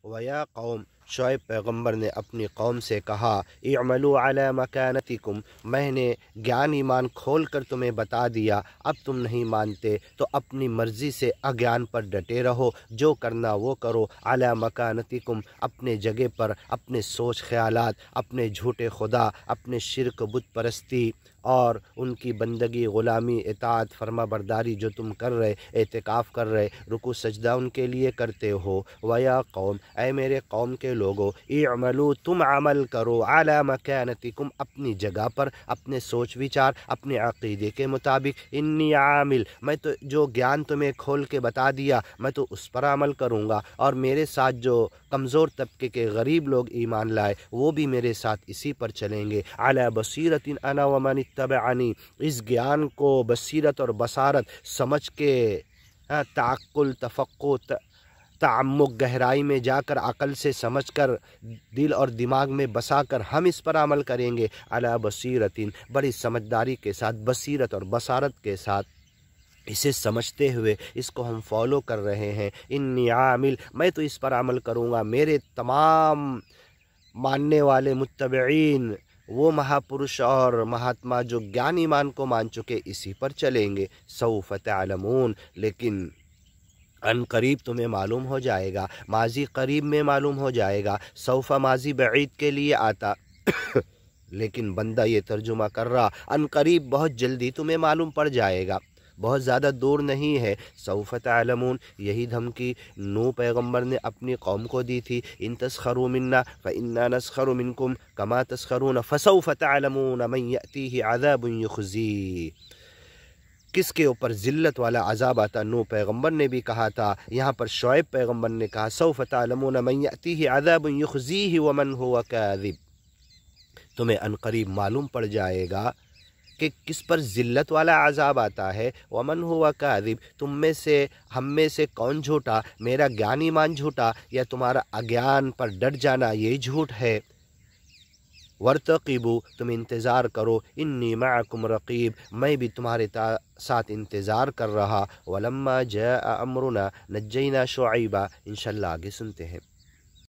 वया कौम, शुएब पैगम्बर ने अपनी कौम से कहा, इअमलू अला मकानतिकुम, मैंने ज्ञान ईमान खोल कर तुम्हें बता दिया, अब तुम नहीं मानते तो अपनी मर्ज़ी से अज्ञान पर डटे रहो, जो करना वो करो। अला मकानतिकुम, अपने जगह पर, अपने सोच ख्यालात, अपने झूठे खुदा, अपने शिरक बुत परस्ती और उनकी बंदगी, ग़ुलामी, इताअत, फरमा बरदारी जो तुम कर रहे, एतिकाफ़ कर रहे, रुकू सजदा उनके लिए करते हो। वया कौम, ऐ मेरे कौम के लोगो, इअमलू, तुम अमल करो, अला मकानतिकुम, अपनी जगह पर, अपने सोच विचार, अपने अक़ीदे के मुताबिक। इन्नी आमिल, मैं तो जो ज्ञान तुम्हें खोल के बता दिया मैं तो उस पर अमल करूँगा, और मेरे साथ जो कमज़ोर तबके के गरीब लोग ईमान लाए वो भी मेरे साथ इसी पर चलेंगे। अला बसीरतिन अना व मन इत्तबअनी, इस ज्ञान को बसीरत और बसारत समझ के, ताक़ुल, तफ़क्कुह, ताअम्मुक़, गहराई में जाकर अक़ल से समझकर, दिल और दिमाग में बसाकर हम इस पर अमल करेंगे। अला बसीरतिन, बड़ी समझदारी के साथ, बसीरत और बसारत के साथ इसे समझते हुए इसको हम फॉलो कर रहे हैं। इन्नी आमिल, मैं तो इस पर अमल करूँगा, मेरे तमाम मानने वाले मुत्तबईन, वो महापुरुष और महात्मा जो ज्ञान ईमान को मान चुके, इसी पर चलेंगे। सौफ तअलमून, लेकिन अन करीब तुम्हें मालूम हो जाएगा, माजी करीब में मालूम हो जाएगा। सौफा माजी बईद के लिए आता लेकिन बंदा ये तर्जुमा कर रहा, अन करीब बहुत जल्दी तुम्हें मालूम पड़ जाएगा, बहुत ज़्यादा दूर नहीं है। सौफ तअलमून, यही धमकी नूह पैगम्बर ने अपनी कौम को दी थी। इन तस्खरू मिन्ना फ़इन्ना नस्खरू मिनकुम कमा तस्खरून फ़सौफ तअलमून मन यअतीहि अज़ाबुन युख़ज़ी। किसके ऊपर ज़िल्लत वाला अज़ाब आता, नूह पैगम्बर ने भी कहा था, यहाँ पर शुएब पैगम्बर ने कहा सौफ तअलमून मन यअतीहि अज़ाबुन युख़ज़ीहि व मन हुवा काज़िब, तुम्हें अनकरीब मालूम पड़ जाएगा कि किस पर ज़िल्लत वाला अज़ाब आता है। वमन हुआ काज़िब, तुम में से, हम में से कौन झूठा, मेरा ज्ञान ईमान झूठा या तुम्हारा अज्ञान पर डट जाना ये झूठ है। वर्तक़िबू, तुम इंतज़ार करो, इन्नी मअकुम रक़ीब, मैं भी तुम्हारे साथ इंतज़ार कर रहा। वलम्मा जाअ अम्रुना नज्जैना शुअैबा, इंशाअल्लाह आगे सुनते हैं।